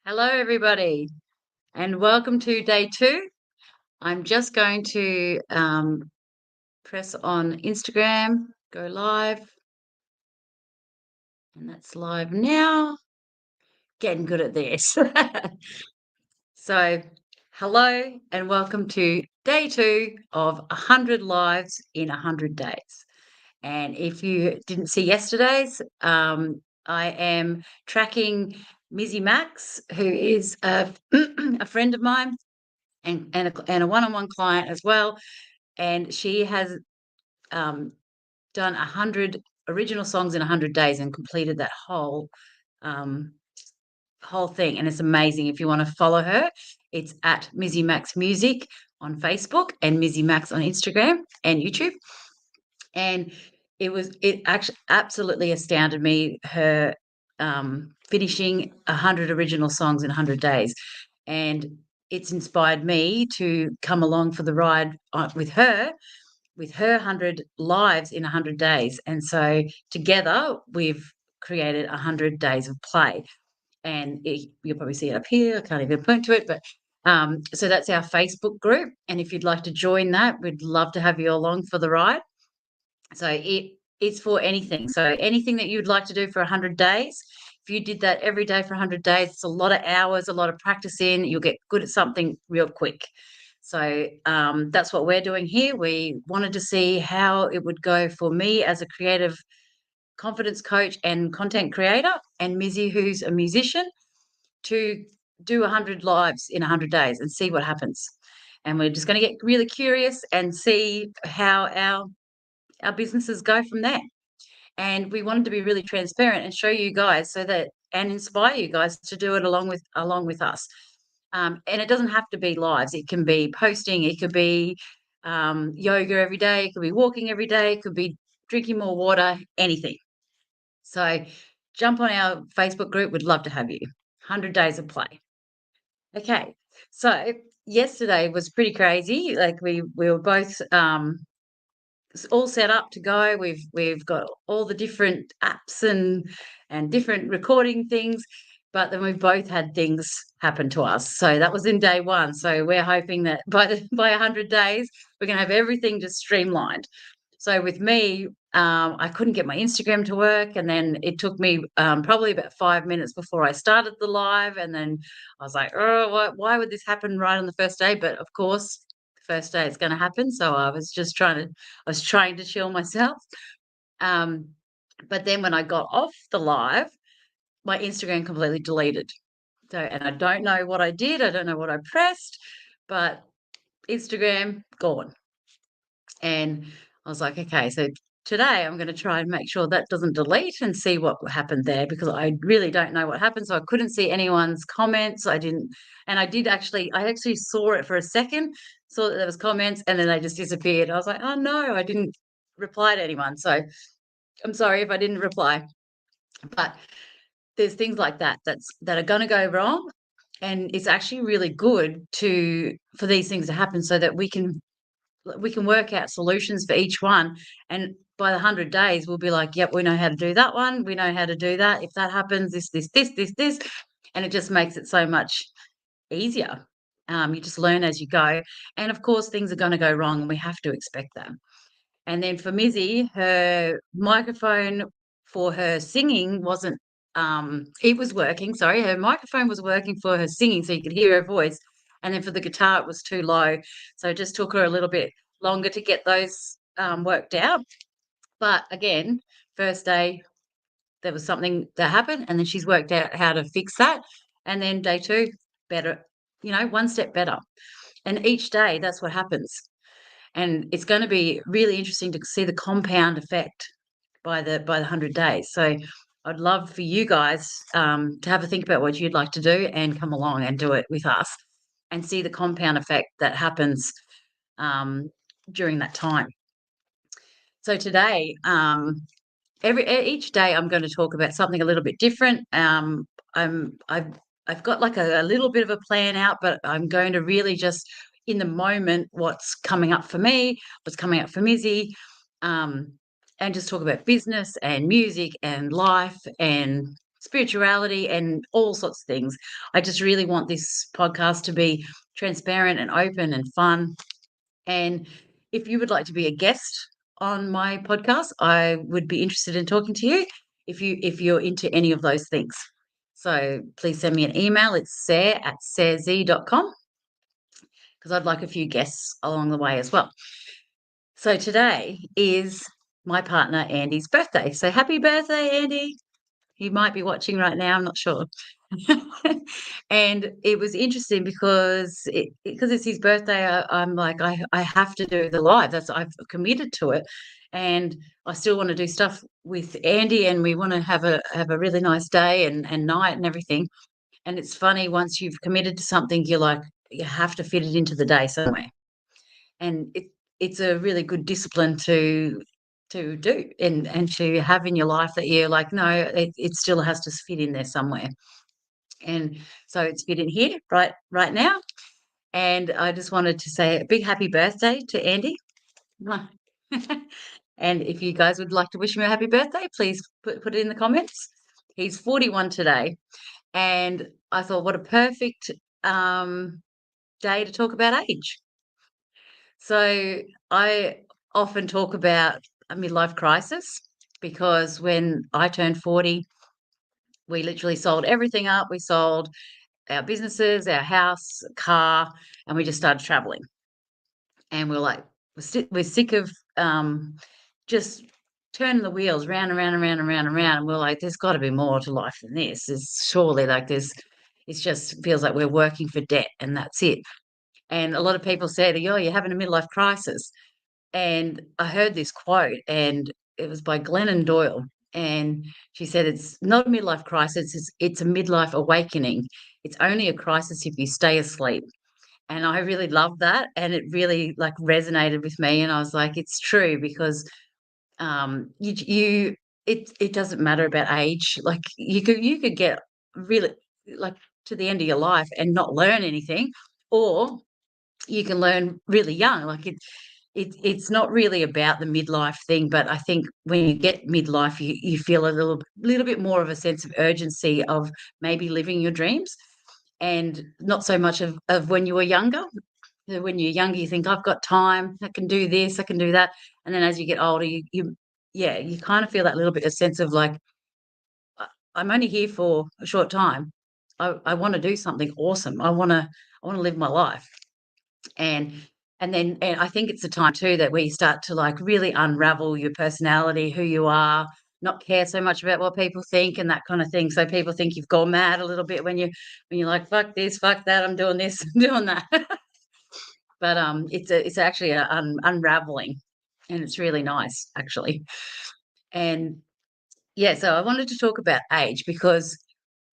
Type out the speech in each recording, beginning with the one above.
Hello, everybody, and welcome to day two. I'm just going to press on Instagram, go live, and that's live now. Getting good at this. So, hello, and welcome to day two of 100 Lives in 100 Days. And if you didn't see yesterday's, I am tracking Mizzy Max, who is a friend of mine and a one-on-one client as well, and she has, um, done 100 original songs in 100 days and completed that um, whole thing, and it's amazing. If you wanna follow her, it's at Mizzy Max Music on Facebook and Mizzy Max on Instagram and YouTube, and it actually absolutely astounded me, her, finishing 100 original songs in 100 days, and it's inspired me to come along for the ride, with her 100 lives in 100 days, and so together we've created 100 days of play, and you'll probably see it up here. I can't even point to it, but so that's our Facebook group, and if you'd like to join that, we'd love to have you along for the ride. So it's for anything. So anything that you'd like to do for 100 days, if you did that every day for 100 days, it's a lot of hours, a lot of practice in. You'll get good at something real quick. So that's what we're doing here. We wanted to see how it would go for me as a creative confidence coach and content creator, and Mizzy, who's a musician, to do 100 lives in 100 days and see what happens. And we're just going to get really curious and see how our businesses go from there. And we wanted to be really transparent and show you guys so that and inspire you guys to do it along with us. And it doesn't have to be lives. It can be posting. It could be yoga every day. It could be walking every day. It could be drinking more water. Anything. So jump on our Facebook group. We'd love to have you. 100 days of play. Okay. So yesterday was pretty crazy. Like we were both it's all set up to go. We've got all the different apps and different recording things, but then we've both had things happen to us. So that was in day one. So we're hoping that by 100 days we're going to have everything just streamlined. So with me, I couldn't get my Instagram to work, and then it took me probably about 5 minutes before I started the live, and then I was like, "Oh, why would this happen right on the first day?" But of course, the first day it's going to happen. So I was trying to chill myself. Um, but then when I got off the live, my Instagram completely deleted. So, and I don't know what I did. I don't know what I pressed, but Instagram gone. And I was like, okay, so today I'm going to try and make sure that doesn't delete and see what happened there, because I really don't know what happened. So I couldn't see anyone's comments. I actually saw it for a second, saw that there was comments, and then they just disappeared. I was like, oh no, I didn't reply to anyone. So I'm sorry if I didn't reply, but there's things like that are going to go wrong. And it's actually really good for these things to happen so that we can work out solutions for each one, and by the 100 days we'll be like, yep, we know how to do that one, we know how to do that. If that happens, this, and it just makes it so much easier. You just learn as you go, and of course things are going to go wrong, and we have to expect that. And then for Mizzy, her microphone for her singing wasn't it was working, sorry, her microphone was working for her singing so you could hear her voice. And then for the guitar it was too low. So it just took her a little bit longer to get those worked out. But again, first day there was something that happened, and then she's worked out how to fix that. And then day two, better, one step better. And each day that's what happens. And it's going to be really interesting to see the compound effect by the 100 days. So I'd love for you guys to have a think about what you'd like to do and come along and do it with us and see the compound effect that happens um, during that time. So today, each day, I'm going to talk about something a little bit different. I've got like a little bit of a plan out, but I'm going to really just in the moment what's coming up for me, what's coming up for Mizzy, um, and just talk about business and music and life and spirituality and all sorts of things. I just really want this podcast to be transparent and open and fun. And if you would like to be a guest on my podcast, I would be interested in talking to you if you're into any of those things. So please send me an email. It's sarah@sarez.com because I'd like a few guests along the way as well. So today is my partner Andy's birthday. So happy birthday, Andy. He might be watching right now, I'm not sure. And it was interesting because it's his birthday, I'm like, I have to do the live. I've committed to it, and I still want to do stuff with Andy, and we want to have a really nice day and night and everything. And it's funny, once you've committed to something, you're like, you have to fit it into the day somewhere, and it's a really good discipline to do and to have in your life, that you're like, no, it still has to fit in there somewhere. And so it's fit in here right now. And I just wanted to say a big happy birthday to Andy. Mwah. And if you guys would like to wish him a happy birthday, please put it in the comments. He's 41 today. And I thought, what a perfect day to talk about age. So I often talk about a midlife crisis because when I turned 40, we literally sold everything up. We sold our businesses, our house, car, and we just started traveling. And we're like, we're sick of just turning the wheels round and round and round and round and round. And we're like, there's got to be more to life than this. There's surely like there's, it just feels like we're working for debt and that's it. And a lot of people said, oh, you're having a midlife crisis. And I heard this quote, and it was by Glennon Doyle. And she said, it's not a midlife crisis, it's a midlife awakening. It's only a crisis if you stay asleep. And I really loved that. And it really like resonated with me. And I was like, it's true, because it doesn't matter about age. Like you could get really like to the end of your life and not learn anything, or you can learn really young. Like it's not really about the midlife thing, but I think when you get midlife, you feel a little bit more of a sense of urgency of maybe living your dreams, and not so much of when you were younger. When you're younger, you think, I've got time, I can do this, I can do that. And then as you get older, you kind of feel that little bit of sense of like, I'm only here for a short time. I want to do something awesome. I want to live my life. And and I think it's the time too that we start to like really unravel your personality, who you are, not care so much about what people think and that kind of thing. So people think you've gone mad a little bit when you're like, fuck this, fuck that, I'm doing this, I'm doing that. But it's actually a unraveling, and it's really nice actually. And yeah, so I wanted to talk about age, because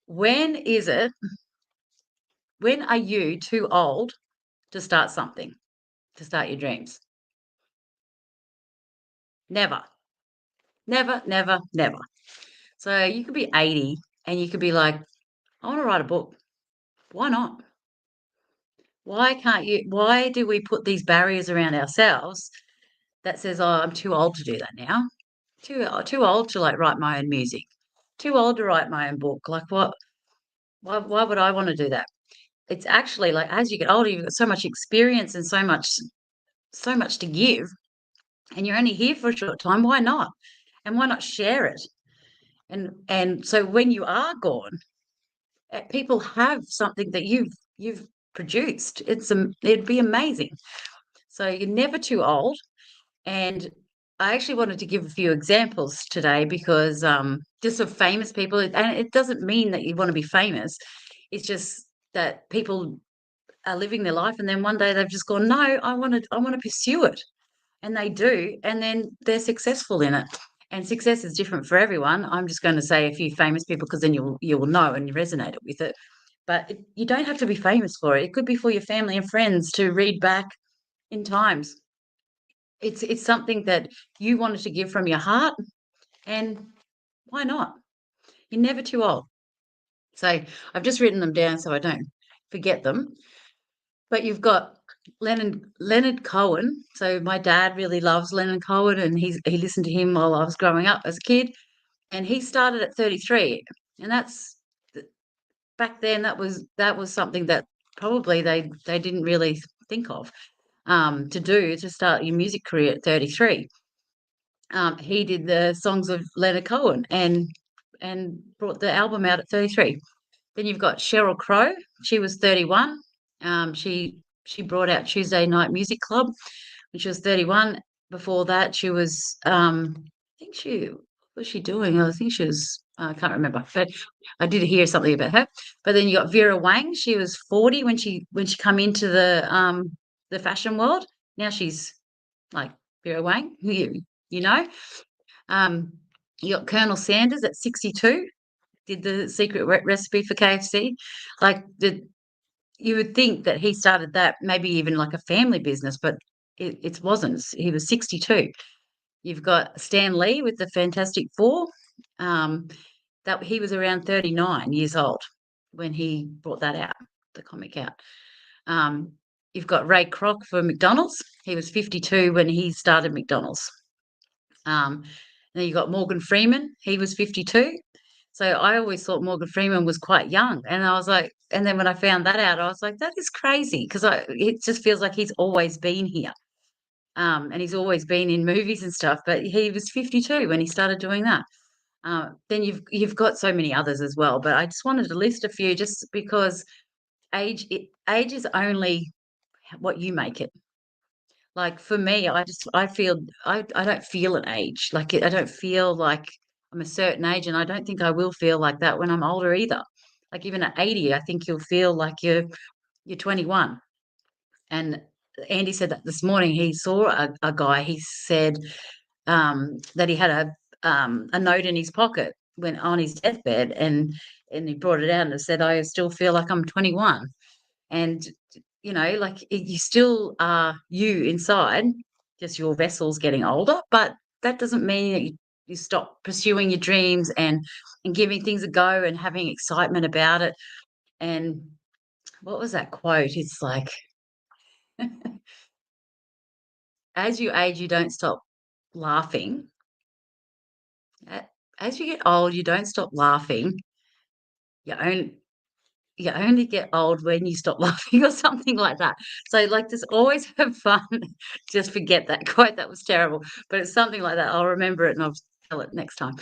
when is it when are you too old to start something, to start your dreams? Never. Never, never, never. So you could be 80 and you could be like, I want to write a book. Why not? Why do we put these barriers around ourselves that says, oh, I'm too old to do that now? Too old to like write my own music. Too old to write my own book. Like what? Why would I want to do that? It's actually like, as you get older, you've got so much experience and so much to give, and you're only here for a short time. Why not? And why not share it? And so when you are gone, people have something that you've produced. It'd be amazing. So you're never too old. And I actually wanted to give a few examples today, because just of famous people, and it doesn't mean that you want to be famous. It's just that people are living their life, and then one day they've just gone, no, I want to pursue it, and they do, and then they're successful in it. And success is different for everyone. I'm just going to say a few famous people, because then you will know and you resonate with it. But you don't have to be famous for it. It could be for your family and friends to read back in times. It's something that you wanted to give from your heart, and why not? You're never too old. So I've just written them down so I don't forget them. But you've got Leonard Cohen. So my dad really loves Leonard Cohen, and he listened to him while I was growing up as a kid. And he started at 33. And that's th back then, that was something that probably they didn't really think of, to do, to start your music career at 33. He did the songs of Leonard Cohen and brought the album out at 33. Then you've got Sheryl Crow. She was 31. She brought out Tuesday Night Music Club when she was 31. Before that, she was, I think she what was she doing? I think she was, I can't remember, but I did hear something about her. But then you got Vera Wang. She was 40 when she come into the fashion world. Now she's like Vera Wang, who you know. Um, you got Colonel Sanders at 62, did the secret recipe for KFC. Like you would think that he started that, maybe even like a family business, but it wasn't. He was 62. You've got Stan Lee with the Fantastic Four. Um, that he was around 39 years old when he brought that out, the comic out. Um, you've got Ray Kroc for McDonald's. He was 52 when he started McDonald's. Um, then you got Morgan Freeman. He was 52. So I always thought Morgan Freeman was quite young, and I was like, and then when I found that out, I was like, that is crazy because it just feels like he's always been here, and he's always been in movies and stuff. But he was 52 when he started doing that. Then you've got so many others as well, but I just wanted to list a few just because age is only what you make it. Like, for me, I feel I don't feel an age, like, I don't feel like I'm a certain age, and I don't think I will feel like that when I'm older either. Like, even at 80, I think you'll feel like you're 21, and Andy said that this morning. He saw a guy, he said, that he had a note in his pocket when on his deathbed, and he brought it out and said, "I still feel like I'm 21." And like you still are you inside, just your vessel's getting older, but that doesn't mean that you stop pursuing your dreams and giving things a go and having excitement about it. And what was that quote? It's like, as you age, you don't stop laughing. A- As you get old, you don't stop laughing. You only You only get old when you stop laughing or something like that. So, like, just always have fun. Just forget that quote, that was terrible, but it's something like that. I'll remember it and I'll tell it next time.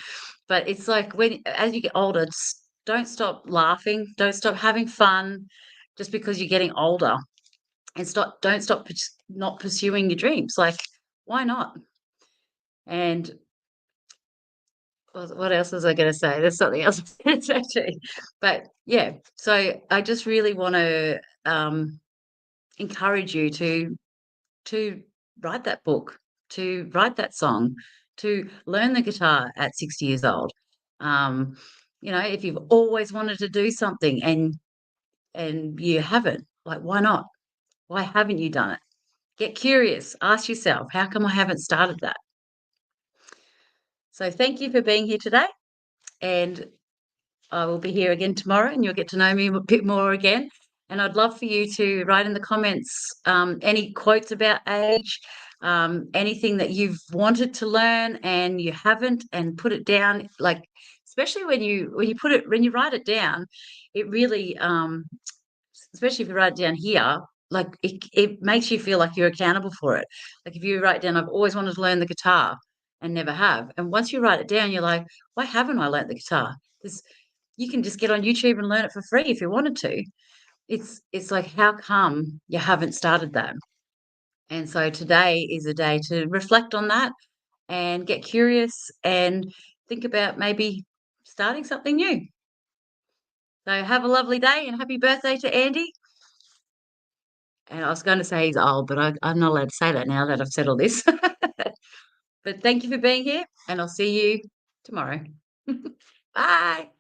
But it's like when as you get older, just don't stop laughing, don't stop having fun just because you're getting older, and don't stop not pursuing your dreams. Like, why not? And what else was I gonna say? There's something else I was gonna say too. But yeah, so I just really wanna, um encourage you to write that book, to write that song, to learn the guitar at 60 years old. Um, if you've always wanted to do something and you haven't, like, why not? Why haven't you done it? Get curious. Ask yourself, how come I haven't started that? So thank you for being here today, and I will be here again tomorrow and you'll get to know me a bit more again. And I'd love for you to write in the comments, any quotes about age, anything that you've wanted to learn and you haven't, and put it down. Like, especially when you write it down, it really, especially if you write it down here, like it makes you feel like you're accountable for it. Like, if you write down, I've always wanted to learn the guitar and never have. And once you write it down, you're like, why haven't I learnt the guitar? You can just get on YouTube and learn it for free if you wanted to. It's like, how come you haven't started that? And so today is a day to reflect on that and get curious and think about maybe starting something new. So have a lovely day and happy birthday to Andy. And I was going to say he's old, but I'm not allowed to say that now that I've said all this. But thank you for being here, and I'll see you tomorrow. Bye.